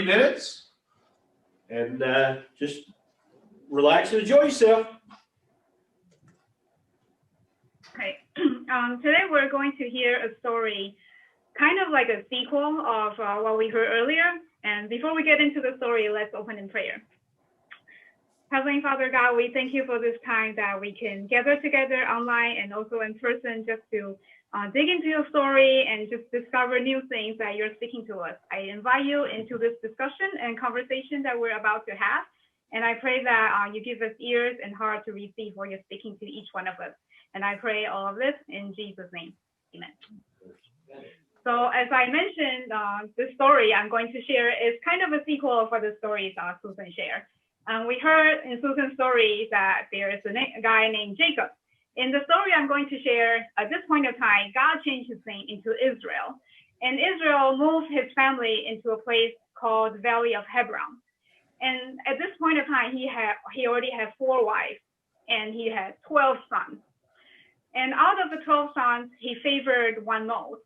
30 minutes and just relax and enjoy yourself. Okay. Today we're going to hear a story, kind of like a sequel of what we heard earlier. And before we get into the story, let's open in prayer. Heavenly Father God, we thank you for this time that we can gather together online and also in person just to dig into your story and just discover new things that you're speaking to us. I invite you into this discussion and conversation that we're about to have. And I pray that you give us ears and heart to receive what you're speaking to each one of us. And I pray all of this in Jesus' name. Amen. So as I mentioned, the story I'm going to share is kind of a sequel for the stories Susan shared. We heard in Susan's story that there is a guy named Jacob. In the story I'm going to share, at this point of time, God changed his name into Israel. And Israel moved his family into a place called Valley of Hebron. And at this point of time, he already had 4 wives, and he had 12 sons. And out of the 12 sons, he favored one most.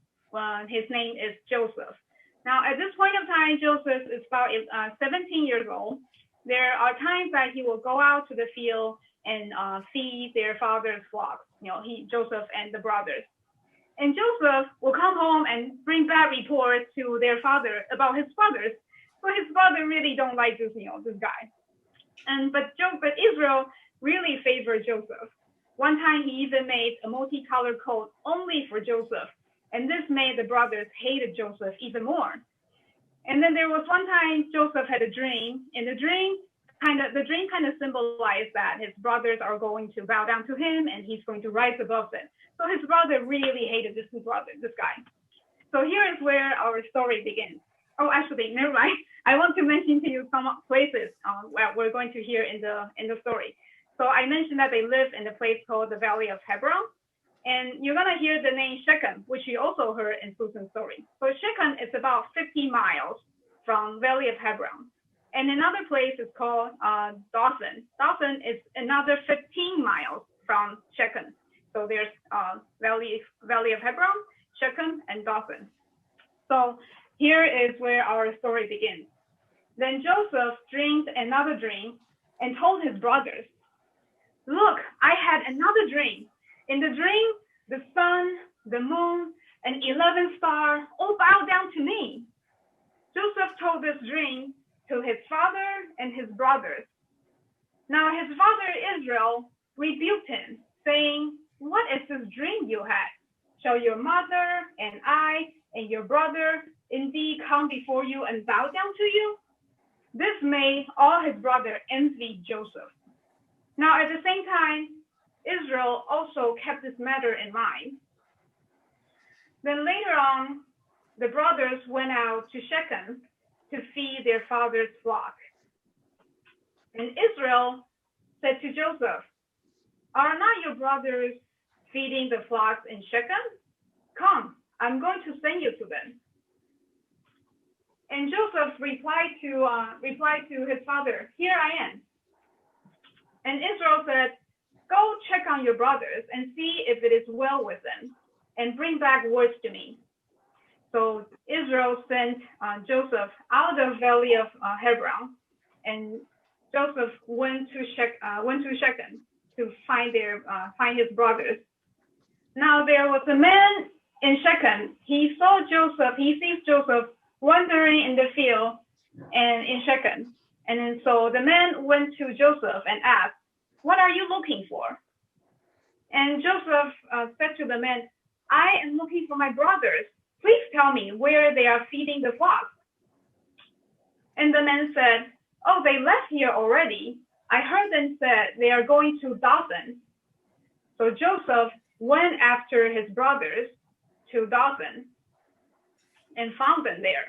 His name is Joseph. Now, at this point of time, Joseph is about 17 years old. There are times that he will go out to the field and feed their father's flocks, Joseph and the brothers. And Joseph will come home and bring bad reports to their father about his brothers. So his brother really don't like this guy. But Israel really favored Joseph. One time he even made a multicolored coat only for Joseph. And this made the brothers hated Joseph even more. And then there was one time Joseph had a dream. And the dream kind of symbolized that his brothers are going to bow down to him and he's going to rise above them. So his brother really hated this guy. So here is where our story begins. Oh, actually, never mind. I want to mention to you some places where we're going to hear in the story. So I mentioned that they live in a place called the Valley of Hebron. And you're going to hear the name Shechem, which you also heard in Susan's story. So Shechem is about 50 miles from Valley of Hebron. And another place is called Dothan. Dothan is another 15 miles from Shechem. So there's Valley of Hebron, Shechem, and Dothan. So here is where our story begins. Then Joseph dreamed another dream and told his brothers, "Look, I had another dream. In the dream, the sun, the moon, and 11 stars all bowed down to me." Joseph told this dream to his father and his brothers. Now his father Israel rebuked him, saying, "What is this dream you had? Shall your mother and I and your brother indeed come before you and bow down to you?" This made all his brothers envy Joseph. Now at the same time, Israel also kept this matter in mind. Then later on, the brothers went out to Shechem to feed their father's flock. And Israel said to Joseph, "Are not your brothers feeding the flocks in Shechem? Come, I'm going to send you to them." And Joseph replied to his father, "Here I am." And Israel said, "Go check on your brothers and see if it is well with them, and bring back words to me." So Israel sent Joseph out of the Valley of Hebron, and Joseph went to Shechem to find his brothers. Now there was a man in Shechem. He sees Joseph wandering in the field and in Shechem. And then so the man went to Joseph and asked, "What are you looking for?" And Joseph said to the man, "I am looking for my brothers. Please tell me where they are feeding the flock." And the man said, "Oh, they left here already. I heard them say they are going to Dothan." So Joseph went after his brothers to Dothan and found them there.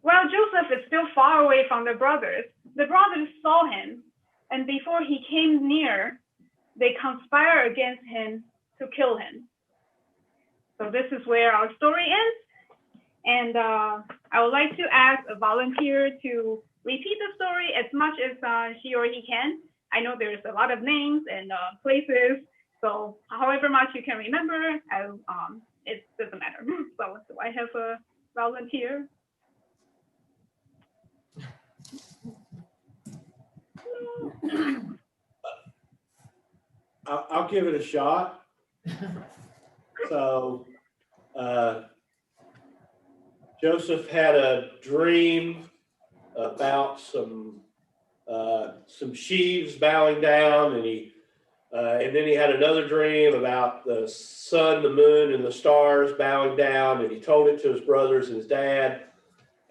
While Joseph is still far away from the brothers saw him, and before he came near, they conspired against him to kill him. So this is where our story ends. And I would like to ask a volunteer to repeat the story as much as she or he can. I know there's a lot of names and places, so however much you can remember, it doesn't matter. So do I have a volunteer? I'll give it a shot. So, Joseph had a dream about some sheaves bowing down, and then he had another dream about the sun, the moon, and the stars bowing down, and he told it to his brothers and his dad,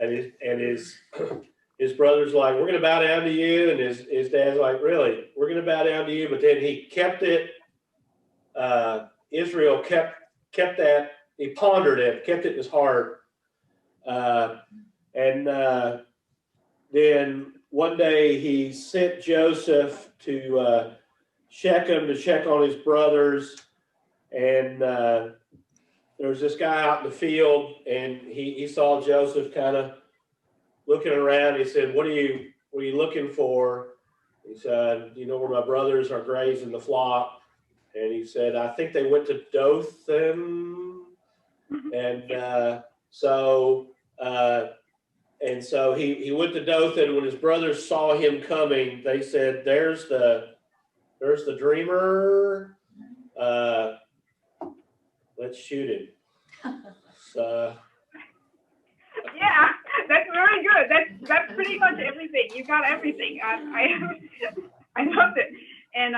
and his brothers like, we're going to bow down to you, and his dad's like, really, we're going to bow down to you, but then he kept it. Israel kept that, he pondered it, kept it in his heart, and then one day he sent Joseph to Shechem to check on his brothers, and there was this guy out in the field, and he saw Joseph kind of looking around. He said, what are you looking for? He said, you know where my brothers are grazing the flock? And he said, I think they went to Dothan. And so he went to Dothan. When his brothers saw him coming, they said, there's the dreamer. Let's shoot him. So, yeah, that's very good. That's pretty much everything. You got everything. I loved it, and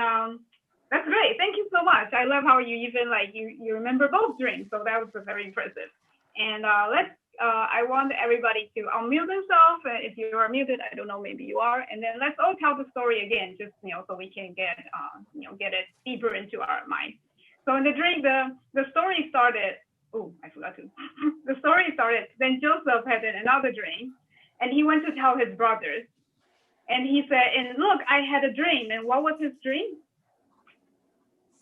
that's great. Thank you so much. I love how you even you remember both dreams. So that was very impressive. And I want everybody to unmute themselves. If you are muted, I don't know, maybe you are. And then let's all tell the story again, just so we can get get it deeper into our mind. So in the dream, the story started. Oh, I forgot to. The story started. Then Joseph had another dream, and he went to tell his brothers. And he said, "And look, I had a dream." And what was his dream?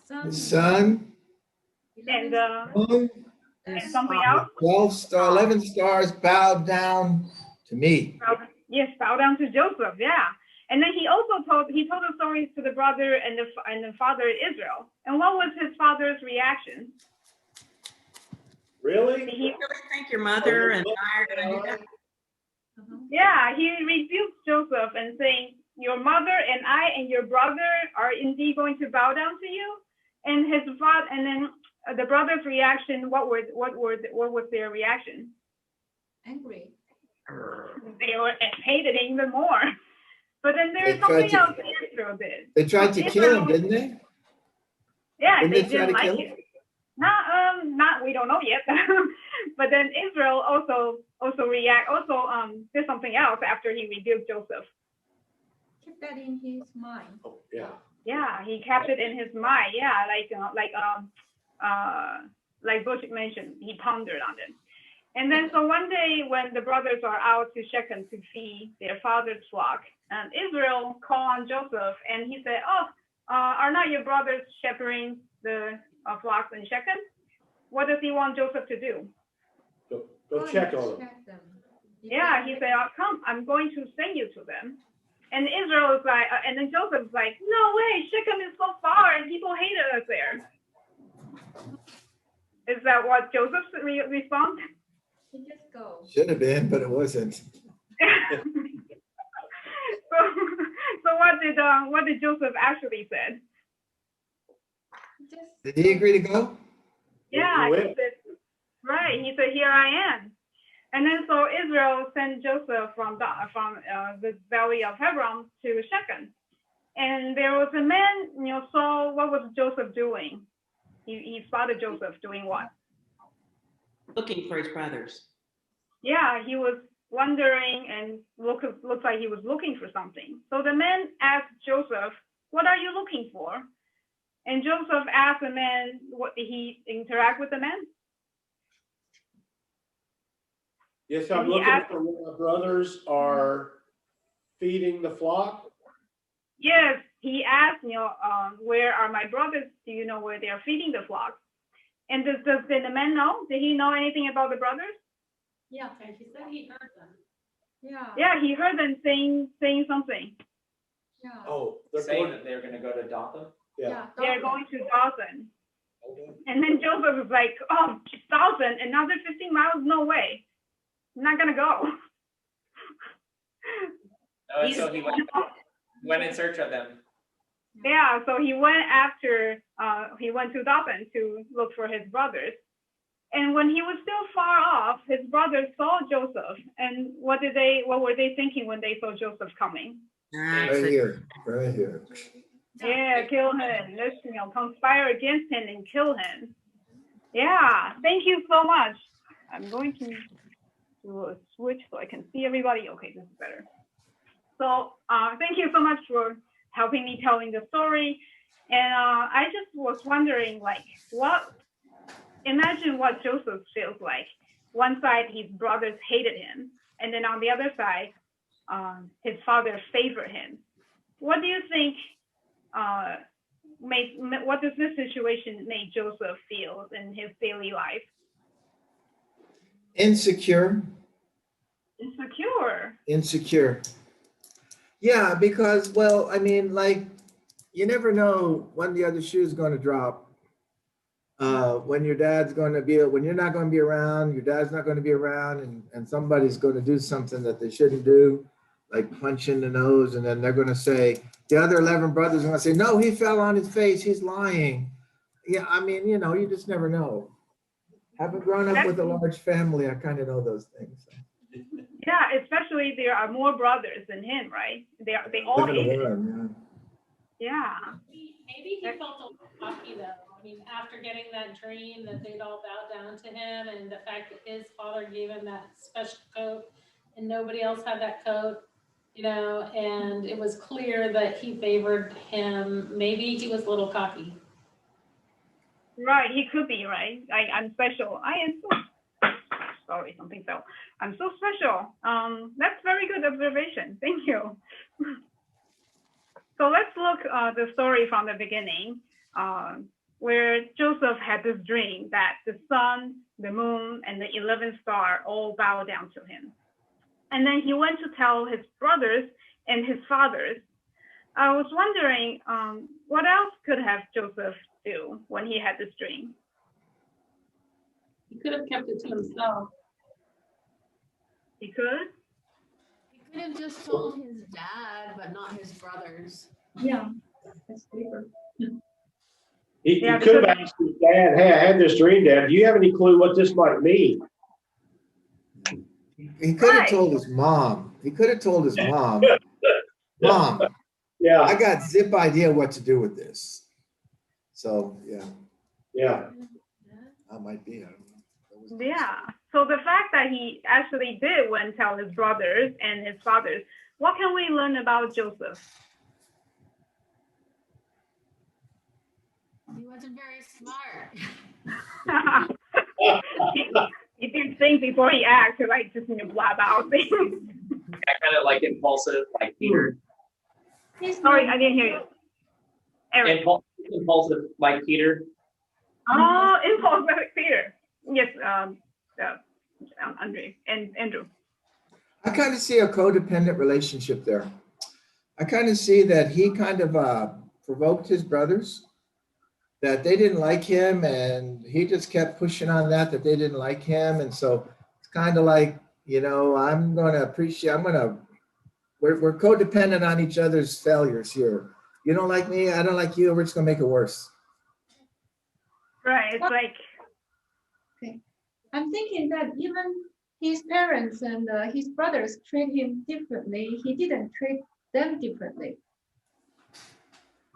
The sun. And Moon. and something else. 11 stars bowed down to me. Yes, bow down to Joseph. Yeah. And then he also told the stories to the brother and the father Israel. And what was his father's reaction? really? He really think your mother and I are going to do that? Yeah, he rebuked Joseph and saying, "Your mother and I and your brother are indeed going to bow down to you." And his father, and then the brothers' reaction. What was their reaction? Angry. They hated him even more. But then there's They tried something to- else Israel did. They tried to kill him, didn't they? Yeah, Didn't they they try didn't to like kill it. Not we don't know yet. But then Israel also did something else after he rebuked Joseph. Keep that in his mind. Oh, yeah. Yeah, he kept it in his mind. Yeah, like Butch mentioned, he pondered on it. And then so one day when the brothers are out to Shechem to feed their father's flock, and Israel called on Joseph, and he said, are not your brothers shepherding the flocks in Shechem? What does he want Joseph to do? Go check on them. them. Yeah, he said, come, I'm going to send you to them. And Israel is like, and then Joseph is like, no way, Shechem is so far and people hated us there. Is that what Joseph's response? You just go. Should have been, but it wasn't. So what did Joseph actually said? Just Did he agree to go? Yeah, He he went. said, right. He said, here I am. And then so Israel sent Joseph from the valley of Hebron to Shechem. And there was a man, so what was Joseph doing? He spotted Joseph doing what? Looking for his brothers. Yeah, he was wondering and looks like he was looking for something. So the man asked Joseph, what are you looking for? And Joseph asked the man, what did he interact with the man? Yes, I'm And he looking asked- for where my brothers are feeding the flock. Yes, he asked, where are my brothers? Do you know where they are feeding the flock? And did the man know? Did he know anything about the brothers? yeah. And he said he heard them. Yeah. Yeah, he heard them saying something. Yeah. Oh, they're saying going. that they're going to go to Dothan. Yeah. They're going to Dothan. Okay. And then Joseph was like, oh, Dothan, another 15 miles? No way. I'm not going to go. Oh, and so he went in search of them. Yeah, so he went after, he went to Dothan to look for his brothers. And when he was still far off, his brothers saw Joseph. And what were they thinking when they saw Joseph coming? Right here, right here. Yeah, kill him. Let's, conspire against him and kill him. Yeah, thank you so much. I'm going to do a switch so I can see everybody. Okay, this is better. So thank you so much for helping me telling the story. And I just was wondering, like, imagine what Joseph feels like. One side, his brothers hated him. And then on the other side, his father favored him. What do you think what does this situation make Joseph feel in his daily life? Insecure. Insecure. Yeah, because, well, I mean, like, you never know when the other shoe is going to drop. When your dad's going to be, when you're not going to be around, your dad's not going to be around, and somebody's going to do something that they shouldn't do, like punch in the nose, and then they're going to say, the other 11 brothers are going to say, no, he fell on his face, he's lying. Yeah, I mean, you just never know. Having grown up with a large family, I kind of know those things. Yeah, especially there are more brothers than him, right? They all hate him. Yeah. Maybe he felt a little cocky though. I mean, after getting that dream that they'd all bow down to him, and the fact that his father gave him that special coat and nobody else had that coat, and it was clear that he favored him. Maybe he was a little cocky. Right, he could be, right? I'm special. I am so sorry, something fell. I'm so special. That's very good observation. Thank you. So let's look the story from the beginning, where Joseph had this dream that the sun, the moon, and the 11th star all bow down to him. And then he went to tell his brothers and his fathers. I was wondering, what else could have Joseph do when he had this dream? He could have kept it to himself. He could? He could have just told his dad, but not his brothers. Yeah, that's paper. He could have asked his dad, hey, I had this dream, Dad. Do you have any clue what this might mean? He could have told his mom. Mom, Yeah. I got zip idea what to do with this. So, yeah. Yeah. That might be. Yeah. So the fact that he actually did went and tell his brothers and his fathers, what can we learn about Joseph? He wasn't very smart. he did think before he acted, like just blab out things. Kind of like impulsive, like Peter. Sorry, I didn't hear you. Eric. Impulsive, like Peter. Oh, impulsive like Peter. Yes, Andre and Andrew. I kind of see a codependent relationship there. I kind of see that he kind of provoked his brothers, that they didn't like him, and he just kept pushing on that they didn't like him. And so it's kind of like, we're codependent on each other's failures here. You don't like me, I don't like you, we're just gonna make it worse. Right, it's like. Okay. I'm thinking that even his parents and his brothers treat him differently. He didn't treat them differently.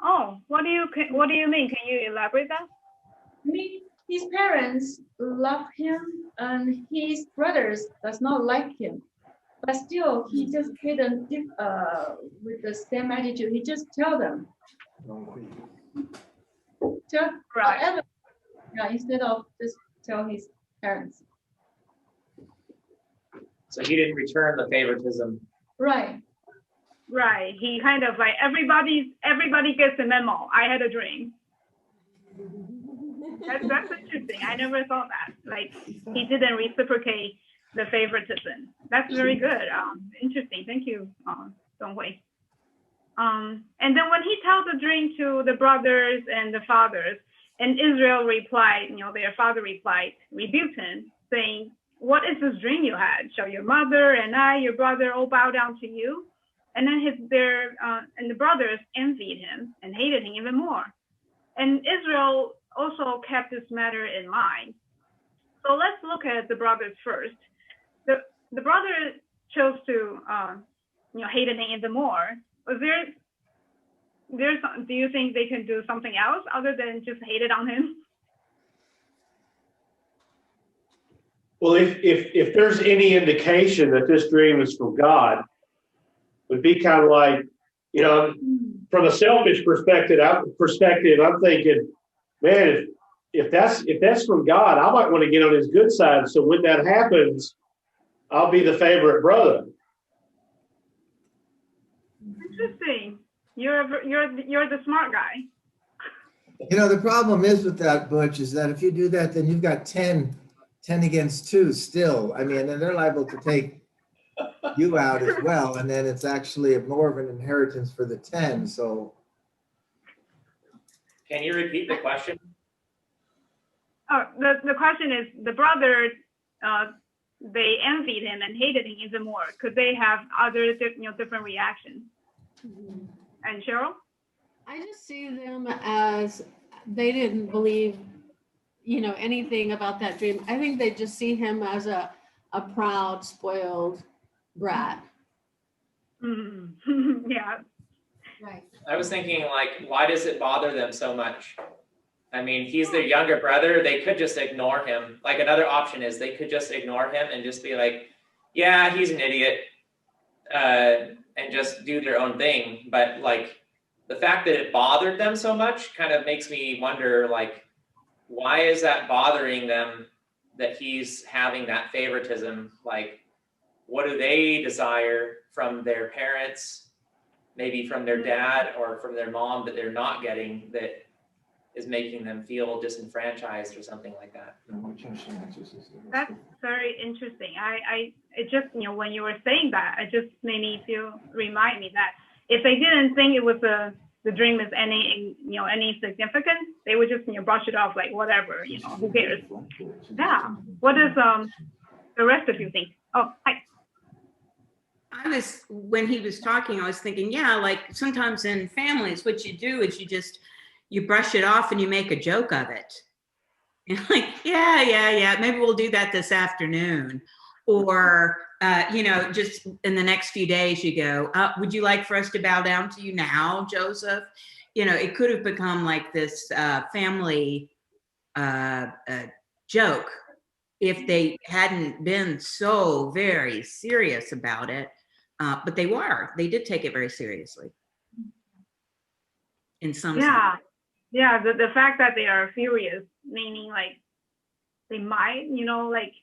Oh, what do you mean? Can you elaborate that? I mean, his parents love him and his brothers does not like him. But still, he just didn't with the same attitude. He just tell them. Right. Yeah, instead of just tell his parents. So he didn't return the favoritism. Right. Right. He kind of like everybody gets a memo. I had a dream. That's interesting. I never thought that. Like he didn't reciprocate the favoritism. That's very good. Interesting. Thank you, Donghui. And then when he tells the dream to the brothers and the fathers, and Israel replied, their father replied, rebuked him, saying, "What is this dream you had? Shall your mother and I, your brother, all bow down to you?" and then and the brothers envied him and hated him even more. And Israel also kept this matter in mind. So let's look at the brothers first. The brother chose to hate him even more. Was do you think they can do something else other than just hate it on him? Well, if there's any indication that this dream is from God, it would be kind of like, from a selfish perspective, I'm thinking, man, if that's from God, I might want to get on his good side. So when that happens, I'll be the favorite brother. Interesting. You're the smart guy. The problem is with that, Butch, is that if you do that, then you've got 10 against 2 still. I mean, and they're liable to take you out as well. And then it's actually more of an inheritance for the 10. So. Can you repeat the question? Oh, the question is, the brothers, they envied him and hated him even more. Could they have other different reactions? And Cheryl? I just see them as they didn't believe, anything about that dream. I think they just see him as a proud, spoiled brat. Yeah. Right. I was thinking, like, why does it bother them so much? I mean, he's their younger brother. They could just ignore him. Like, another option is they could just ignore him and just be like, yeah, he's an idiot, and just do their own thing. But, like, the fact that it bothered them so much kind of makes me wonder, like, why is that bothering them, that he's having that favoritism? Like, what do they desire from their parents, maybe from their dad or from their mom, that they're not getting, that is making them feel disenfranchised or something like that? That's very interesting. It just, when you were saying that, it just made me remind me that if they didn't think it was the dream is any significance, they would just, brush it off like whatever, who cares? Yeah. What does the rest of you think? Oh, hi. When he was talking, I was thinking, yeah, like sometimes in families, what you do is you brush it off and you make a joke of it. You're like, yeah, maybe we'll do that this afternoon. Or, just in the next few days you go, would you like for us to bow down to you now, Joseph? It could have become like this family joke if they hadn't been so very serious about it. But they did take it very seriously. In some sense. Yeah, the fact that they are furious, meaning like they might, like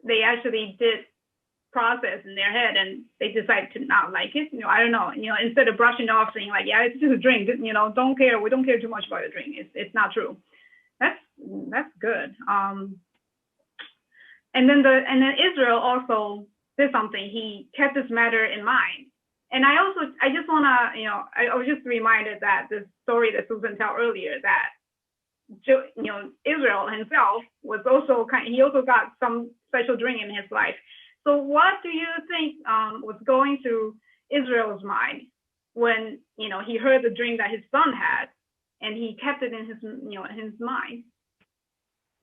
they actually did process in their head and they decided to not like it. I don't know, instead of brushing it off saying like, yeah, it's just a drink, don't care. We don't care too much about the drink. It's not true. That's good. And then Israel also did something. He kept this matter in mind. And I just want to, I was just reminded that the story that Susan told earlier, that, Israel himself was also he also got some special drink in his life. So what do you think was going through Israel's mind when, he heard the dream that his son had and he kept it in his, his mind?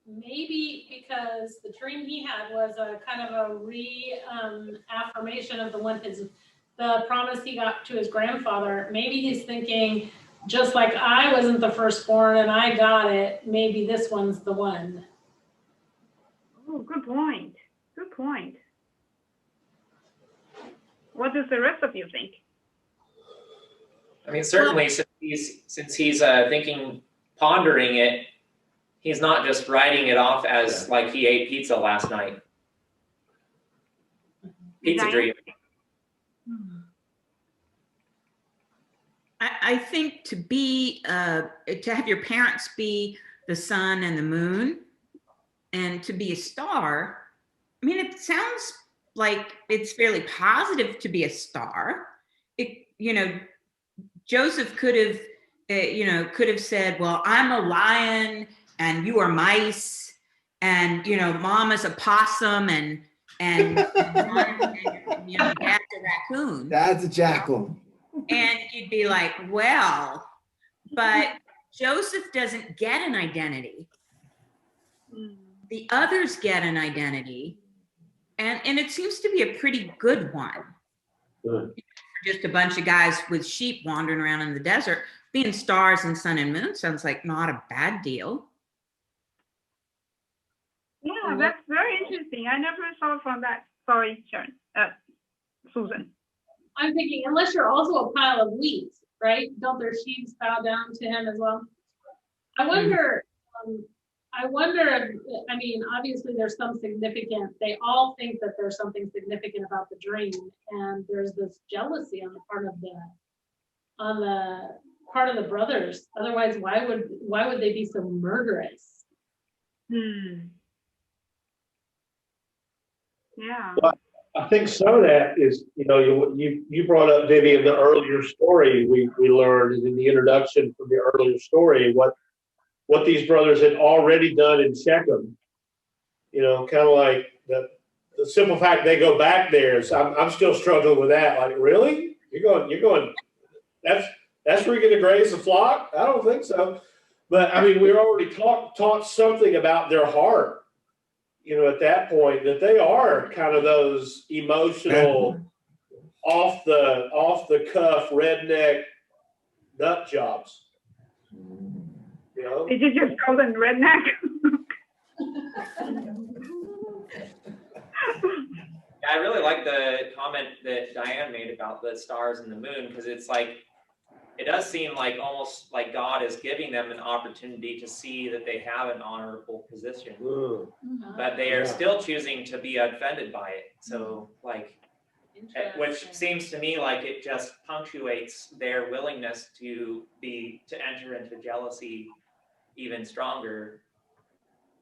Maybe because the dream he had was a kind of a affirmation of the promise he got to his grandfather. Maybe he's thinking, just like I wasn't the firstborn and I got it, maybe this one's the one. Oh, good point. Good point. What does the rest of you think? I mean, certainly since he's pondering it, he's not just writing it off as like he ate pizza last night. Pizza dream. I think to have your parents be the sun and the moon and to be a star, I mean, it sounds like it's fairly positive to be a star. Joseph could have said, well, I'm a lion and you are mice and, mom is a possum and, and you know, dad's a raccoon. That's a jackal. And you'd be like, well, but Joseph doesn't get an identity. The others get an identity, and it seems to be a pretty good one. Good. Just a bunch of guys with sheep wandering around in the desert. Being stars and sun and moon sounds like not a bad deal. Yeah, that's very interesting. I never saw from that. Sorry, Sharon. Susan. I'm thinking, unless you're also a pile of wheat, right? Don't their sheep bow down to him as well? I wonder, I mean, obviously there's some significant, they all think that there's something significant about the dream, and there's this jealousy on the part of the brothers. Otherwise, why would they be so murderous? Yeah. I think some of that is, you know, you brought up, Vivian, the earlier story we learned in the introduction from the earlier story, what these brothers had already done in Shechem. You know, kind of like the simple fact they go back there. So I'm still struggling with that. Like, really? You're going, that's where you're going to graze the flock? I don't think so. But I mean, we already taught something about their heart, you know, at that point, that they are kind of those emotional, off the cuff, redneck nut jobs. You know? Did you just call them redneck? I really like the comment that Diane made about the stars and the moon, because it's like, it does seem like almost like God is giving them an opportunity to see that they have an honorable position, but they are still choosing to be offended by it. So like, which seems to me like it just punctuates their willingness to enter into jealousy even stronger.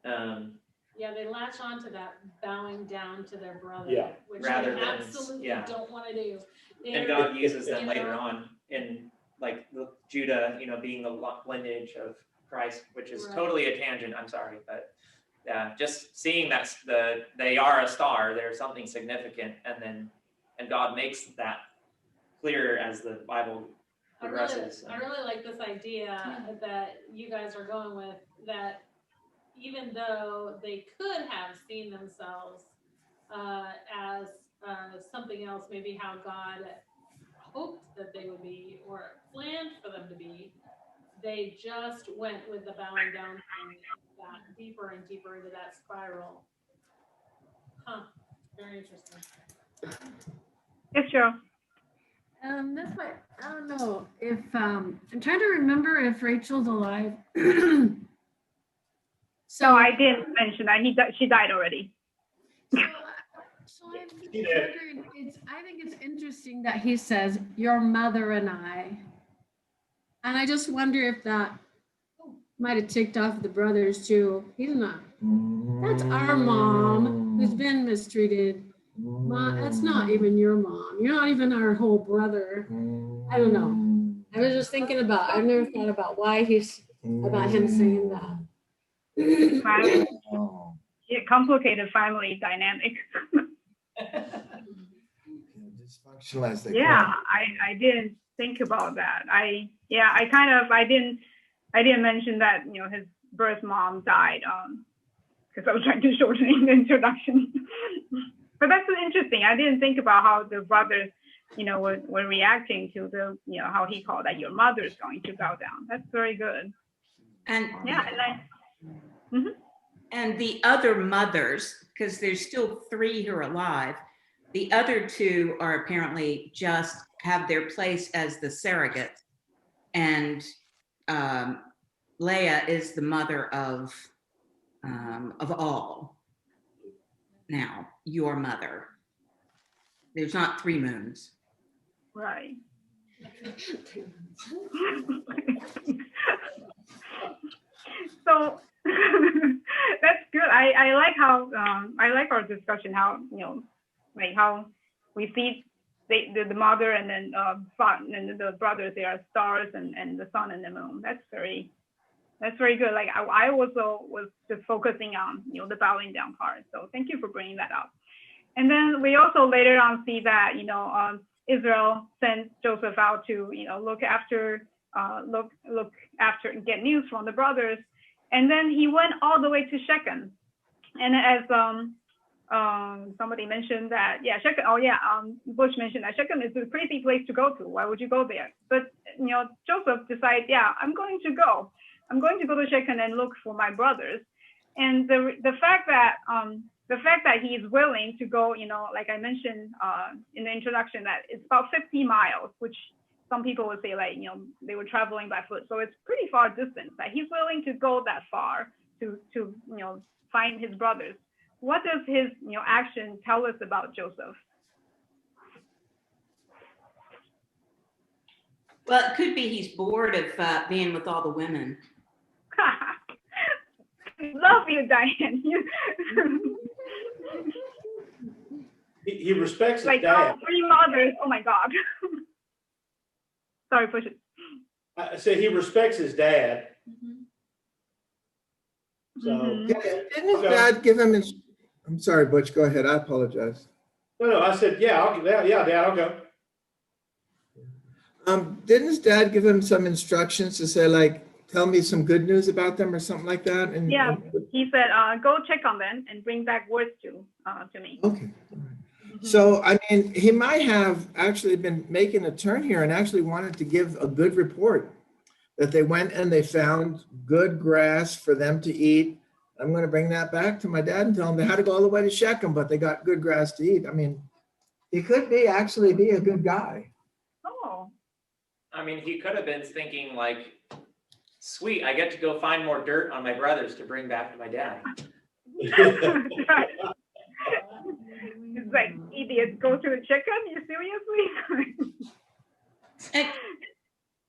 Yeah, they latch on to that bowing down to their brother, Yeah. which Rather they than- absolutely yeah. don't want to do. And God uses them later on in like Judah, you know, being the lineage of Christ, which is Right. totally a tangent. I'm sorry, but yeah, just seeing that they are a star, they're something significant, and God makes that clear as the Bible progresses. I really like this idea that you guys are going with, that even though they could have seen themselves as something else, maybe how God hoped that they would be or planned for them to be, they just went with the bowing down thing, got deeper and deeper into that spiral. Very interesting. Yes, Cheryl. That's why I don't know if I'm trying to remember if Rachel's alive. So I didn't mention that she died already. So I'm just wondering, I think it's interesting that he says, your mother and I just wonder if that might have ticked off the brothers too. He's not. That's our mom who's been mistreated. Mom, that's not even your mom. You're not even our whole brother. I don't know. I was just thinking I've never thought about about him saying that. Complicated family dynamic. Dysfunctional as they Yeah, I didn't think about that. I didn't mention that, you know, his birth mom died because I was trying to shorten the introduction. But that's interesting. I didn't think about how the brothers, you know, were reacting to the, you know, how he called that your mother's going to bow down. That's very good. And Yeah, and the other mothers, because there's still 3 who are alive, the other 2 are apparently just have their place as the surrogate, and Leah is the mother of all. Now, your mother. There's not 3 moons. right. So that's good. I like how I like our discussion, how, you know, like how we see the mother and then and the brothers, they are stars and the sun and the moon. That's very good. Like I also was just focusing on, you know, the bowing down part. So thank you for bringing that up. And then we also later on see that, Israel sent Joseph out to, look after and get news from the brothers. And then he went all the way to Shechem. And as somebody mentioned that, Shechem, Bush mentioned that Shechem is a crazy place to go to. Why would you go there? But, Joseph decided, I'm going to go. I'm going to go to Shechem and look for my brothers. And the fact that he is willing to go, like I mentioned in the introduction, that it's about 50 miles, which some people would say they were traveling by foot. So it's pretty far distance that he's willing to go that far to find his brothers. What does his action tell us about Joseph? Well, it could be he's bored of being with all the women. Love you, Diane. He respects his Like dad. all 3 mothers. Oh my God. Sorry, push it. I said he respects his dad. So Mhm. Didn't his Okay. dad give him his, I'm sorry, Butch, go ahead. I apologize. no, I said, Dad, I'll go. Didn't his dad give him some instructions to say like, tell me some good news about them or something like that? And Yeah. He said, go check on them and bring back words to me. Okay. So, I mean, he might have actually been making a turn here and actually wanted to give a good report that they went and they found good grass for them to eat. I'm going to bring that back to my dad and tell him they had to go all the way to Shechem, but they got good grass to eat. I mean, he could actually be a good guy. Oh. I mean, he could have been thinking like, sweet, I get to go find more dirt on my brothers to bring back to my dad. Right. It's like, idiot, go to the chicken? You seriously?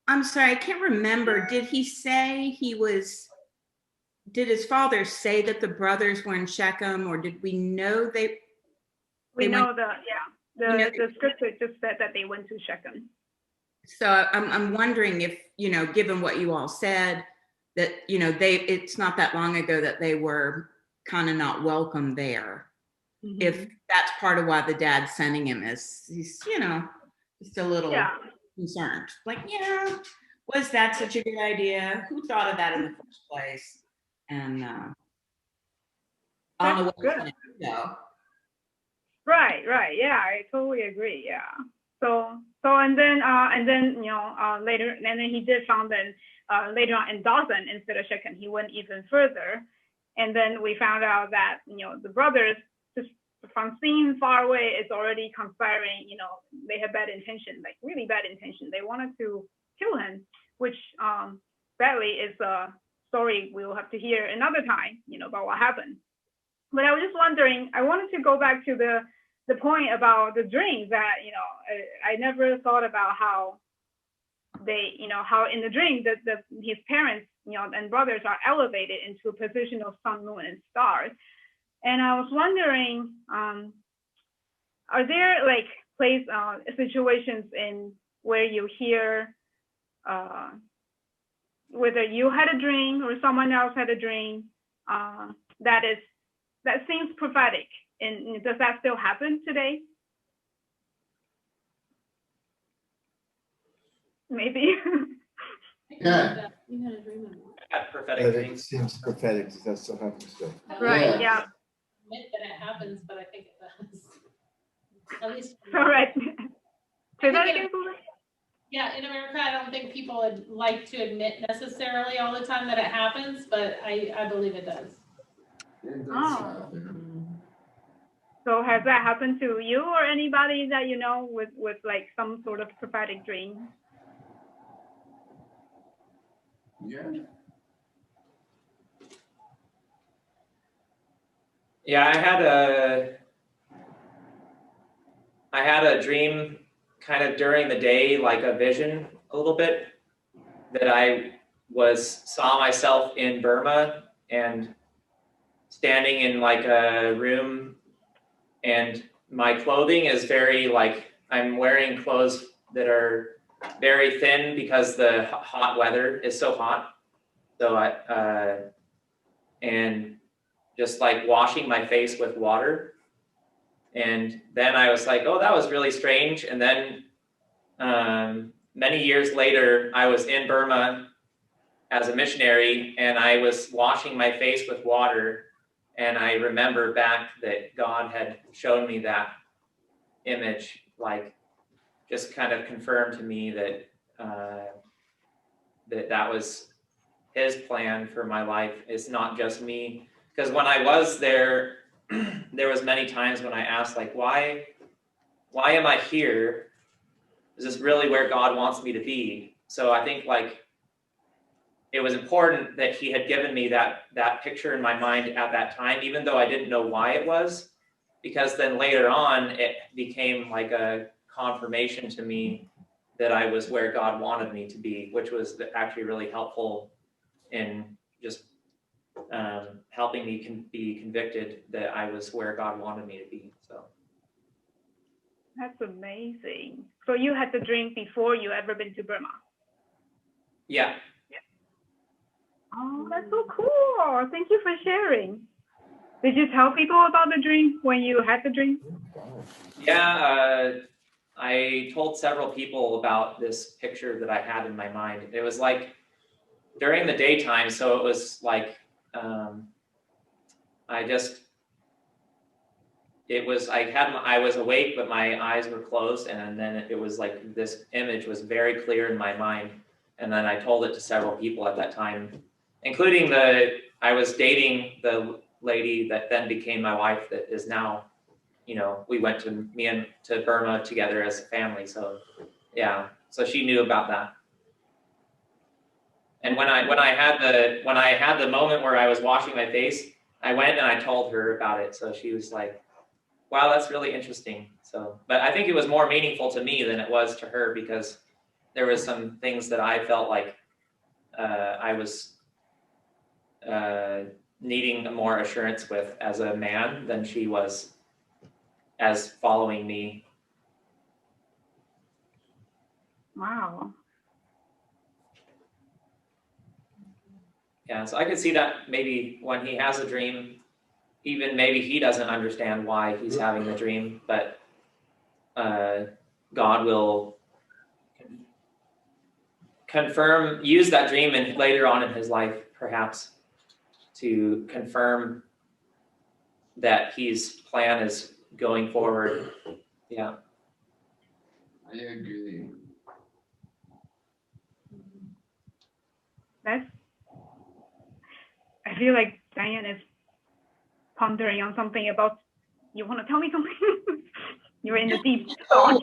I'm sorry, I can't remember. Did he say did his father say that the brothers were in Shechem, or did we know they We They know went- the scripture just said that they went to Shechem. So I'm wondering if, given what you all said, that, it's not that long ago that they were kind of not welcome there. If that's part of why the dad's sending him is he's, just a little Yeah. concerned. Like, was that such a good idea? Who thought of that in the first place? And I don't know what he's gonna do, though. Right. Yeah, I totally agree. Yeah. So and then later, and then he did found them later on in Dothan instead of Shechem. He went even further, and then we found out that the brothers, just from seeing far away, it's already conspiring. They had bad intention, like really bad intention. They wanted to kill him, which sadly is a story we will have to hear another time. About what happened. But I was just wondering. I wanted to go back to the point about the dreams that, I never thought about how they, how in the dream that his parents, and brothers are elevated into a position of sun, moon, and stars. And I was wondering, are there like situations in where you hear, whether you had a dream or someone else had a dream, that seems prophetic? And does that still happen today? Maybe. Yeah. You had a dream of it. Had prophetic It dreams. seems prophetic. That still happens still. Right. Yeah. Admit that it happens, but I think it does. At least. All right. Say that I think again, Susan? Yeah, in America, I don't think people would like to admit necessarily all the time that it happens, but I believe it does. Oh. So has that happened to you or anybody that you know with like some sort of prophetic dream? Yeah. Yeah, I had a dream kind of during the day, like a vision a little bit, that I saw myself in Burma and standing in like a room, and my clothing is very like, I'm wearing clothes that are very thin because the hot weather is so hot. So and just like washing my face with water. And then I was like, oh, that was really strange. And then many years later, I was in Burma as a missionary, and I was washing my face with water, and I remember back that God had shown me that image, like just kind of confirmed to me that that was his plan for my life. It's not just me. Because when I was there, there was many times when I asked, like, why am I here? Is this really where God wants me to be? So I think like it was important that he had given me that picture in my mind at that time, even though I didn't know why it was, because then later on it became like a confirmation to me that I was where God wanted me to be, which was actually really helpful in just helping me be convicted that I was where God wanted me to be. So That's amazing. So you had the dream before you ever been to Burma? yeah. Oh, that's so cool. Thank you for sharing. Did you tell people about the dream when you had the dream? Yeah, I told several people about this picture that I had in my mind. It was like during the daytime, so it was like I was awake, but my eyes were closed, and then it was like this image was very clear in my mind. And then I told it to several people at that time, including I was dating the lady that then became my wife, that is now, we went to Burma together as a family. So yeah, so she knew about that. And when I had the moment where I was washing my face, I went and I told her about it. So she was like, wow, that's really interesting. So, but I think it was more meaningful to me than it was to her, because there was some things that I felt like I was needing more assurance with as a man than she was as following me. Wow. Yeah, so I could see that maybe when he has a dream, even maybe he doesn't understand why he's having the dream, but God will use that dream and later on in his life, perhaps, to confirm that his plan is going forward. Yeah. I agree. I feel like Diane is pondering on something about, you want to tell me something? You're in the deep thought.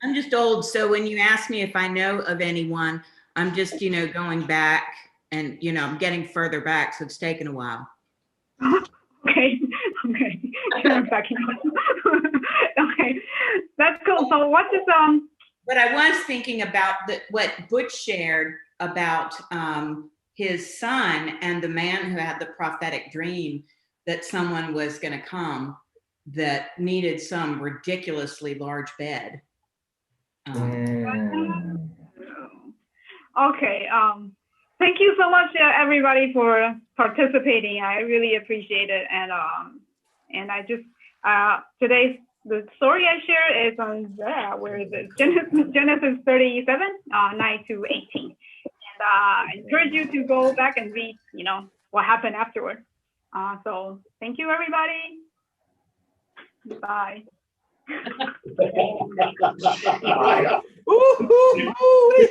I'm just old, so when you ask me if I know of anyone, I'm just, going back and, I'm getting further back, so it's taken a while. Okay. You're backing up. Okay, that's cool. So what is But I was thinking about what Butch shared about his son and the man who had the prophetic dream that someone was going to come that needed some ridiculously large bed. Okay. Thank you so much, everybody, for participating. I really appreciate it. And I just today's the story I share is on where is it? Genesis 37, 9 to 18. And I encourage you to go back and read, what happened afterward. So thank you, everybody. Bye. Bye. Ooh, ooh, ooh.